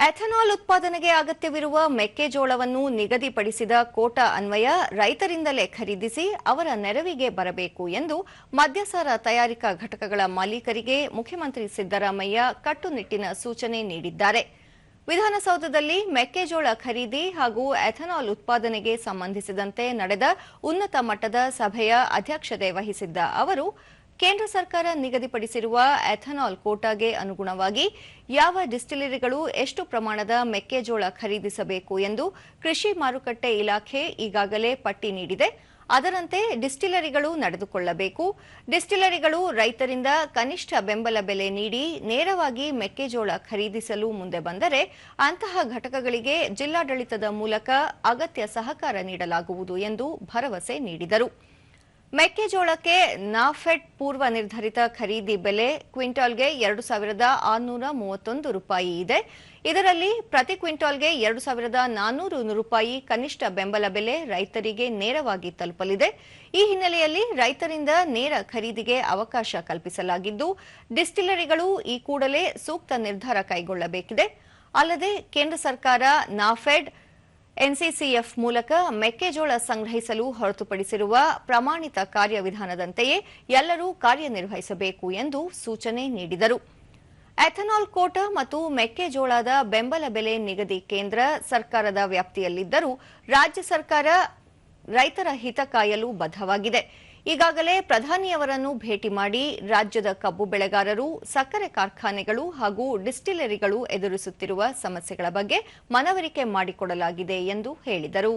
Ethanol ಉತ್ಪಾದನೆಗೆ ಅಗತ್ಯವಿರುವ ಮೆಕ್ಕೆಜೋಳವನ್ನು ನಿಗದಿಪಡಿಸಿದ ಕೋಟಾ ಅನ್ವಯ ರೈತರಿಂದಲೇ ಖರೀದಿಸಿ ಅವರ ನೆರವಿಗೆ ಬರಬೇಕು ಎಂದು ಮದ್ಯಸಾರ ತಯಾರಿಕಾ ಘಟಕಗಳ ಮಾಲೀಕರಿಗೆ ಮುಖ್ಯಮಂತ್ರಿ ಸಿದ್ದರಾಮಯ್ಯ ಕಟ್ಟುನಿಟ್ಟಿನ ಸೂಚನೆ ನೀಡಿದ್ದಾರೆ. ವಿಧಾನಸೌಧದಲ್ಲಿ ಮೆಕ್ಕೆಜೋಳ ಖರೀದಿ ಹಾಗೂ ಎಥನಾಲ್ ಉತ್ಪಾದನೆಗೆ ಸಂಬಂಧಿಸಿದಂತೆ ನಡೆದ ಉನ್ನತ ಮಟ್ಟದ ಸಭೆಯ ಅಧ್ಯಕ್ಷತೆ ವಹಿಸಿದ್ದ ಅವರು ಕೇಂದ್ರ ಸರ್ಕಾರ ನಿಗದಿಪಡಿಸಿರುವ ಎಥನಾಲ್ ಕೋಟಾಗೆ ಅನುಗುಣವಾಗಿ ಯಾವ ಡಿಸ್ಟಿಲರಿಗಳು ಎಷ್ಟು ಪ್ರಮಾಣದ ಮೆಕ್ಕೆಜೋಳ ಖರೀದಿಸಬೇಕು ಎಂದು ಕೃಷಿ ಮಾರುಕಟ್ಟೆ ಇಲಾಖೆ ಈಗಾಗಲೇ ಪಟ್ಟಿ ನೀಡಿದೆ. ಅದರಂತೆ ಡಿಸ್ಟಿಲರಿಗಳು ನಡೆದುಕೊಳ್ಳಬೇಕು. ಡಿಸ್ಟಿಲರಿಗಳು ರೈತರಿಂದ ಕನಿಷ್ಠ ಬೆಂಬಲ ಬೆಲೆ ನೀಡಿ ನೇರವಾಗಿ ಮೆಕ್ಕೆಜೋಳ ಖರೀದಿಸಲು ಮುಂದೆ ಬಂದರೆ ಅಂತಹ ಘಟಕಗಳಿಗೆ ಜಿಲ್ಲಾಡಳಿತದ ಮೂಲಕ ಅಗತ್ಯ ಸಹಕಾರ ನೀಡಲಾಗುವುದು ಎಂದು ಭರವಸೆ ನೀಡಿದರು. ಮೆಕ್ಕೆಜೋಳಕ್ಕೆ ನಾಫೆಡ್ ಪೂರ್ವ ನಿರ್ಧರಿತ ಖರೀದಿ ಬೆಲೆ ಕ್ವಿಂಟಾಲ್ಗೆ 2,631 ರೂಪಾಯಿ ಇದೆ. ಇದರಲ್ಲಿ ಪ್ರತಿ ಕ್ವಿಂಟಾಲ್ಗೆ 2,400 ರೂಪಾಯಿ ಕನಿಷ್ಠ ಬೆಂಬಲ ಬೆಲೆ ರೈತರಿಗೆ ನೇರವಾಗಿ ತಲುಪಲಿದೆ. ಈ ಹಿನ್ನೆಲೆಯಲ್ಲಿ ರೈತರಿಂದ ನೇರ ಖರೀದಿಗೆ ಅವಕಾಶ ಕಲ್ಪಿಸಲಾಗಿದ್ದು, ಡಿಸ್ಟಿಲರಿಗಳು ಈ ಕೂಡಲೇ ಸೂಕ್ತ ನಿರ್ಧಾರ ಕೈಗೊಳ್ಳಬೇಕಿದೆ. ಅಲ್ಲದೆ ಕೇಂದ್ರ ಸರ್ಕಾರ ನಾಫೆಡ್ ಎನ್ಸಿಸಿಎಫ್ ಮೂಲಕ ಮೆಕ್ಕೆಜೋಳ ಸಂಗ್ರಹಿಸಲು ಹೊರತುಪಡಿಸಿರುವ ಪ್ರಮಾಣಿತ ಕಾರ್ಯವಿಧಾನದಂತೆಯೇ ಎಲ್ಲರೂ ಕಾರ್ಯನಿರ್ವಹಿಸಬೇಕು ಎಂದು ಸೂಚನೆ ನೀಡಿದರು. ಎಥನಾಲ್ ಕೋಟಾ ಮತ್ತು ಮೆಕ್ಕೆಜೋಳದ ಬೆಂಬಲ ಬೆಲೆ ನಿಗದಿ ಕೇಂದ್ರ ಸರ್ಕಾರದ ವ್ಯಾಪ್ತಿಯಲ್ಲಿದ್ದರೂ ರಾಜ್ಯ ಸರ್ಕಾರ ರೈತರ ಹಿತ ಕಾಯಲು ಬದ್ಧವಾಗಿದೆ. ಈಗಾಗಲೇ ಪ್ರಧಾನಿಯವರನ್ನು ಭೇಟಿ ಮಾಡಿ ರಾಜ್ಯದ ಕಬ್ಬು ಬೆಳೆಗಾರರು, ಸಕ್ಕರೆ ಕಾರ್ಖಾನೆಗಳು ಹಾಗೂ ಡಿಸ್ಟಿಲರಿಗಳು ಎದುರಿಸುತ್ತಿರುವ ಸಮಸ್ಯೆಗಳ ಬಗ್ಗೆ ಮನವರಿಕೆ ಮಾಡಿಕೊಡಲಾಗಿದೆ ಎಂದು ಹೇಳಿದರು.